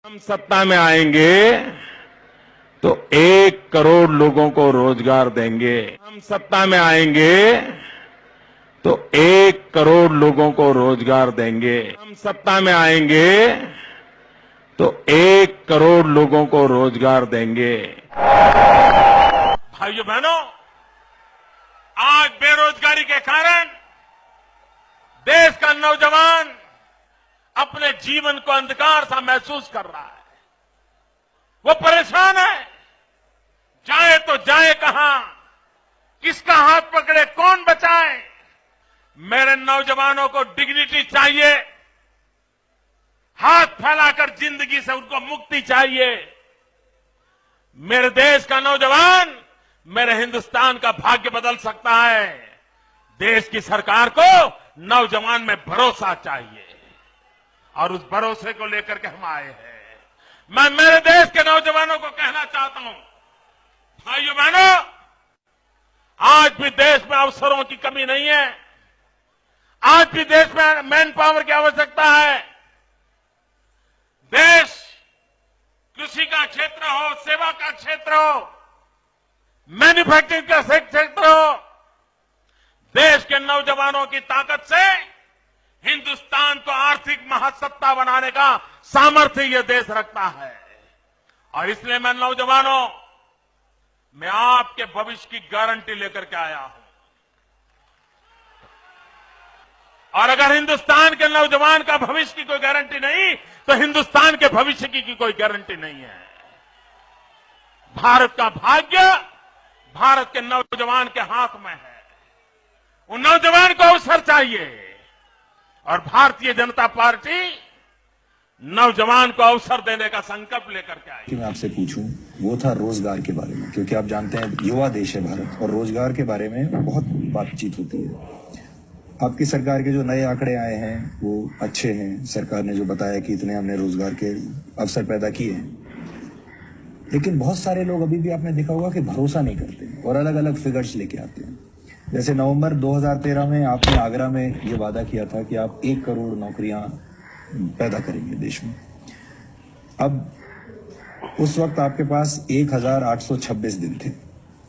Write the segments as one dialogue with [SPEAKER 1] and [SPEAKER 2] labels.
[SPEAKER 1] हम सत्ता में आएंगे तो 1 करोड़ लोगों को रोजगार देंगे। हम सत्ता में आएंगे तो 1 करोड़ लोगों को रोजगार देंगे। हम सत्ता में आएंगे तो 1 करोड़ लोगों को रोजगार देंगे। भाइयों बहनों, आज बेरोजगारी के कारण देश का नौजवान अपने जीवन को अंधकार सा महसूस कर रहा है। वो परेशान है, जाए तो जाए कहां, किसका हाथ पकड़े, कौन बचाए। मेरे नौजवानों को डिग्निटी चाहिए, हाथ फैलाकर जिंदगी से उनको मुक्ति चाहिए। मेरे देश का नौजवान मेरे हिंदुस्तान का भाग्य बदल सकता है। देश की सरकार को नौजवान में भरोसा चाहिए और उस भरोसे को लेकर के हम आए हैं। मैं मेरे देश के नौजवानों को कहना चाहता हूं, भाइयों बहनों, आज भी देश में अवसरों की कमी नहीं है। आज भी देश में मैन पावर की आवश्यकता है। देश कृषि का क्षेत्र हो, सेवा का क्षेत्र हो, मैन्युफैक्चरिंग का क्षेत्र हो, देश के नौजवानों की ताकत से हिंदुस्तान को आर्थिक महासत्ता बनाने का सामर्थ्य यह देश रखता है। और इसलिए मैं नौजवानों, मैं आपके भविष्य की गारंटी लेकर के आया हूं। और अगर हिंदुस्तान के नौजवान का भविष्य की कोई गारंटी नहीं, तो हिंदुस्तान के भविष्य की कोई गारंटी नहीं है। भारत का भाग्य भारत के नौजवान के हाथ में है। उन नौजवान को अवसर चाहिए और भारतीय जनता पार्टी नौजवान को अवसर देने का संकल्प लेकर के आई।
[SPEAKER 2] कि मैं आपसे पूछूं, वो था रोजगार के बारे में, क्योंकि आप जानते हैं युवा देश है भारत और रोजगार के बारे में बहुत बातचीत होती है। आपकी सरकार के जो नए आंकड़े आए हैं वो अच्छे हैं। सरकार ने जो बताया कि इतने हमने रोजगार के अवसर पैदा किए हैं, लेकिन बहुत सारे लोग अभी भी आपने देखा होगा कि भरोसा नहीं करते और अलग अलग फिगर्स लेके आते हैं। जैसे नवंबर 2013 में आपने आगरा में ये वादा किया था कि आप 1 करोड़ नौकरियां पैदा करेंगे देश में। अब उस वक्त आपके पास 1826 दिन थे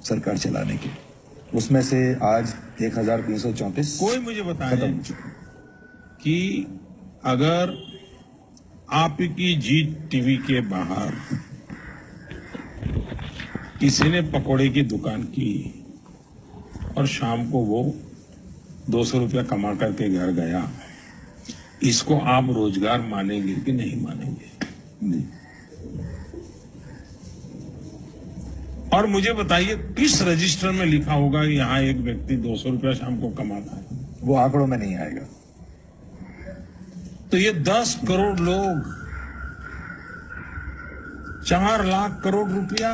[SPEAKER 2] सरकार चलाने के, उसमें से आज 1334
[SPEAKER 3] कोई मुझे बताए कि अगर आपकी जी टीवी के बाहर किसी ने पकोड़े की दुकान की और शाम को वो 200 रुपया कमा करके घर गया, इसको आप रोजगार मानेंगे कि नहीं मानेंगे?
[SPEAKER 2] नहीं।
[SPEAKER 3] और मुझे बताइए किस रजिस्टर में लिखा होगा कि यहां एक व्यक्ति 200 रुपया शाम को कमाता है?
[SPEAKER 2] वो आंकड़ों में नहीं आएगा।
[SPEAKER 3] तो ये 10 करोड़ लोग, 4 लाख करोड़ रुपया,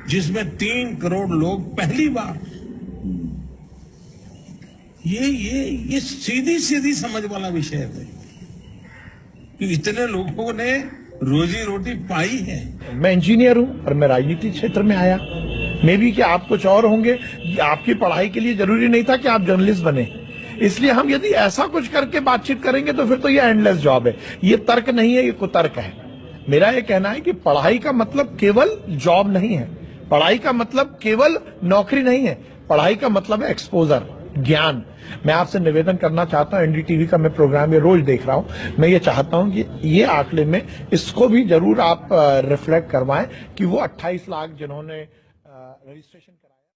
[SPEAKER 3] जिसमें 3 करोड़ लोग पहली बार, ये सीधी सीधी समझ वाला विषय है कि इतने लोगों ने रोजी रोटी पाई है।
[SPEAKER 4] मैं इंजीनियर हूं और मैं राजनीति क्षेत्र में आया। मे भी कि आप कुछ और होंगे, आपकी पढ़ाई के लिए जरूरी नहीं था कि आप जर्नलिस्ट बने। इसलिए हम यदि ऐसा कुछ करके बातचीत करेंगे तो फिर तो ये एंडलेस जॉब है। ये तर्क नहीं है, ये कुतर्क है। मेरा ये कहना है कि पढ़ाई का मतलब केवल जॉब नहीं है, पढ़ाई का मतलब केवल नौकरी नहीं है, पढ़ाई का मतलब है एक्सपोजर, ज्ञान। मैं आपसे निवेदन करना चाहता हूं, एनडीटीवी का मैं प्रोग्राम ये रोज देख रहा हूं, मैं ये चाहता हूं कि ये आंकड़े में इसको भी जरूर आप रिफ्लेक्ट करवाएं कि वो 28 लाख जिन्होंने रजिस्ट्रेशन कराया।